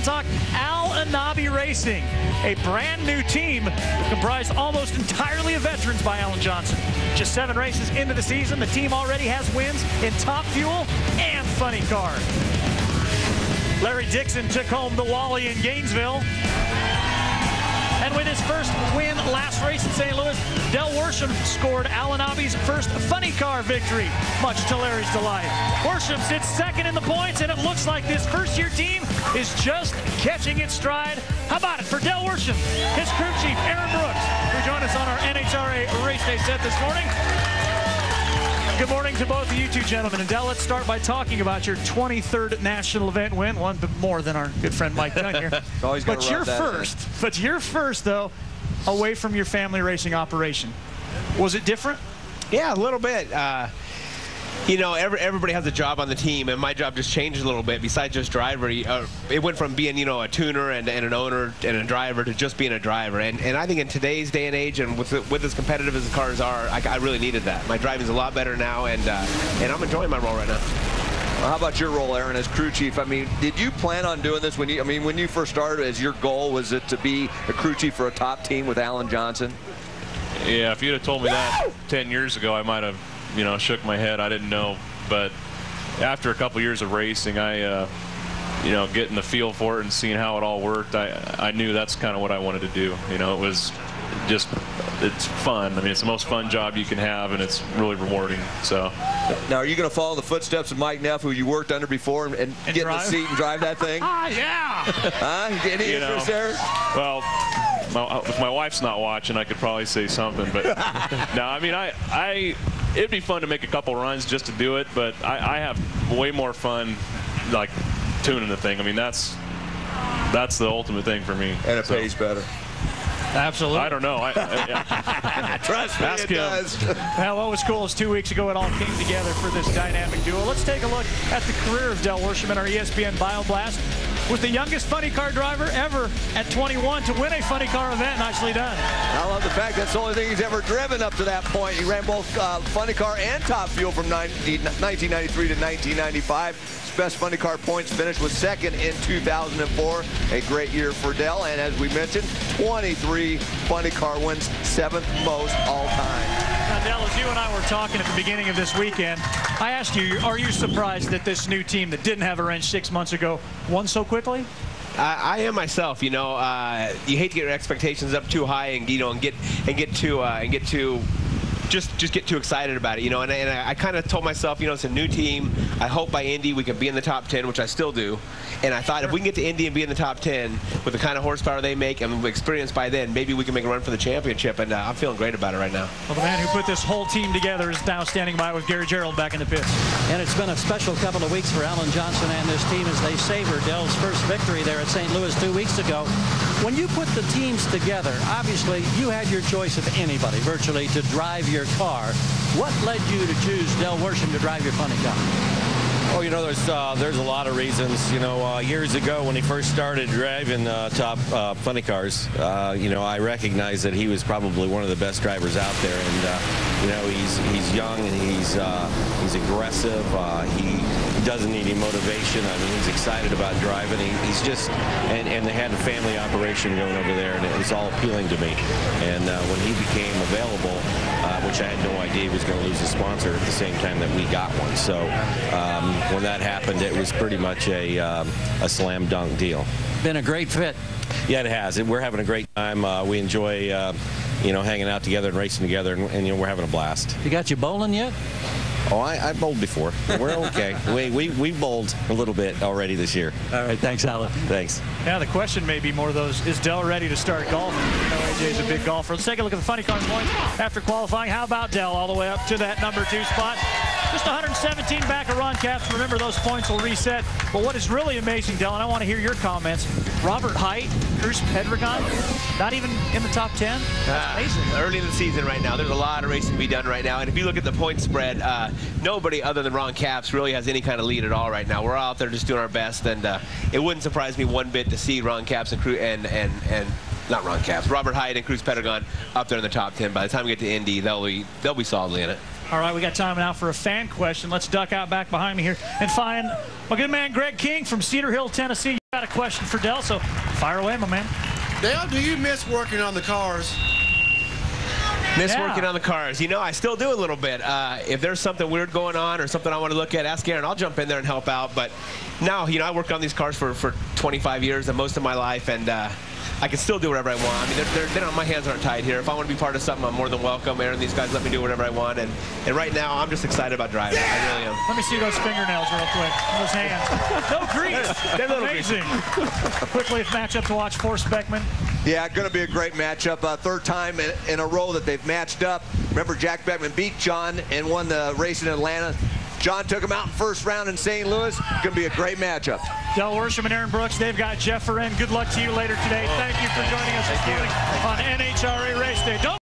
talk Al Anabi Racing, a brand new team comprised almost entirely of veterans by Alan Johnson. Just 7 races into the season, the team already has wins in Top Fuel and Funny Car. Larry Dixon took home the Wally in Gainesville. And with his first win last race in St. Louis, Del Worsham scored Al Anabi's first Funny Car victory, much to Larry's delight. Worsham sits second in the points, and it looks like this first-year team is just catching its stride. How about it for Del Worsham, his crew chief, Aaron Brooks, who joined us on our NHRA race day set this morning. Good morning to both of you two gentlemen. And Del, let's start by talking about your 23rd national event win, one bit more than our good friend Mike Dunn here. But you're first, though, away from your family racing operation. Was it different? Yeah, a little bit. You know, everybody has a job on the team, and my job just changed a little bit. Besides just driver, it went from being, you know, a tuner and an owner and a driver to just being a driver. And I think in today's day and age, and with as competitive as the cars are, I really needed that. My driving's a lot better now, and I'm enjoying my role right now. Well, how about your role, Aaron, as crew chief? I mean, did you plan on doing this when you first started? As your goal, was it to be a crew chief for a top team with Alan Johnson? Yeah, if you'd have told me that 10 years ago, I might have, you know, shook my head. I didn't know. But after a couple years of racing, I, you know, getting the feel for it and seeing how it all worked, I knew that's kind of what I wanted to do. You know, it was just, it's fun. I mean, it's the most fun job you can have, and it's really rewarding. So. Now, are you going to follow the footsteps of Mike Neff, who you worked under before, and get in the seat and drive that thing? Yeah. Any interest there? Well, if my wife's not watching, I could probably say something. But no, I mean, it'd be fun to make a couple runs just to do it, but I have way more fun, like, tuning the thing. I mean, that's the ultimate thing for me. And it pays better. Absolutely. I don't know. Trust me, it does. Well, what was cool is 2 weeks ago it all came together for this dynamic duo. Let's take a look at the career of Del Worsham in our ESPN BioBlast. Was the youngest funny car driver ever at 21 to win a funny car event. Nicely done. I love the fact that's the only thing he's ever driven up to that point. He ran both funny car and Top Fuel from 1993 to 1995. Best funny car points finish was second in 2004. A great year for Del, and as we mentioned, 23 funny car wins, 7th most all time. Now, Del, as you and I were talking at the beginning of this weekend, I asked you, are you surprised that this new team that didn't have a wrench 6 months ago won so quickly? I am myself. You know, you hate to get your expectations up too high and get too just get too excited about it, you know, and I kind of told myself, you know, it's a new team. I hope by Indy we can be in the top 10, which I still do. And I thought if we can get to Indy and be in the top 10 with the kind of horsepower they make and experience by then, maybe we can make a run for the championship, and I'm feeling great about it right now. Well, the man who put this whole team together is now standing by with Gary Gerald back in the pits. And it's been a special couple of weeks for Alan Johnson and this team as they savor Del's first victory there at St. Louis 2 weeks ago. When you put the teams together, obviously you had your choice of anybody virtually to drive your car. What led you to choose Del Worsham to drive your funny car? Oh, you know, there's a lot of reasons. You know, years ago when he first started driving top funny cars, you know, I recognized that he was probably one of the best drivers out there. And you know, he's young and he's aggressive. He doesn't need any motivation. I mean, he's excited about driving. He's just and they had a family operation going over there, and it was all appealing to me. And when he became available, which I had no idea he was going to lose a sponsor at the same time that we got one. So when that happened, it was pretty much a slam dunk deal. Been a great fit. Yeah, it has. We're having a great time. We enjoy, you know, hanging out together and racing together, and you know, we're having a blast. You got you bowling yet? Oh, I bowled before. We're okay. we bowled a little bit already this year. All right, thanks, Alan. Thanks. Yeah, the question may be more of those, is Del ready to start golfing? You know, AJ's a big golfer. Let's take a look at the funny car points after qualifying. How about Del all the way up to that number 2 spot? Just 117 back of Ron Capps. Remember, those points will reset. But what is really amazing, Del, and I want to hear your comments, Robert Hight, Cruz Pedregon, not even in the top 10? That's amazing. Early in the season right now. There's a lot of racing to be done right now. And if you look at the point spread, nobody other than Ron Capps really has any kind of lead at all right now. We're out there just doing our best, and it wouldn't surprise me one bit to see Ron Capps and not Ron Capps, Robert Hight and Cruz Pedregon up there in the top 10. By the time we get to Indy, they'll be solidly in it. All right, we got time now for a fan question. Let's duck out back behind me here and find my good man Greg King from Cedar Hill, Tennessee. got a question for Dell, so fire away, my man. Dale, do you miss working on the cars? Miss working on the cars. You know, I still do a little bit. If there's something weird going on or something I want to look at, ask Aaron. I'll jump in there and help out. But now, you know, I worked on these cars for 25 years and most of my life, and I can still do whatever I want. I mean, my hands aren't tied here. If I want to be part of something, I'm more than welcome. Aaron, these guys let me do whatever I want. And right now, I'm just excited about driving. I really am. Let me see those fingernails real quick. Those hands. No grease. They're amazing. Quickly, matchup to watch for Beckman. Yeah, going to be a great matchup. Third time in a row that they've matched up. Remember, Jack Beckman beat John and won the race in Atlanta. John took him out in first round in St. Louis. Going to be a great matchup. Del Worsham and Aaron Brooks, they've got Jeff Ferin. Good luck to you later today. Thank you for joining us this morning on NHRA Race Day. Don't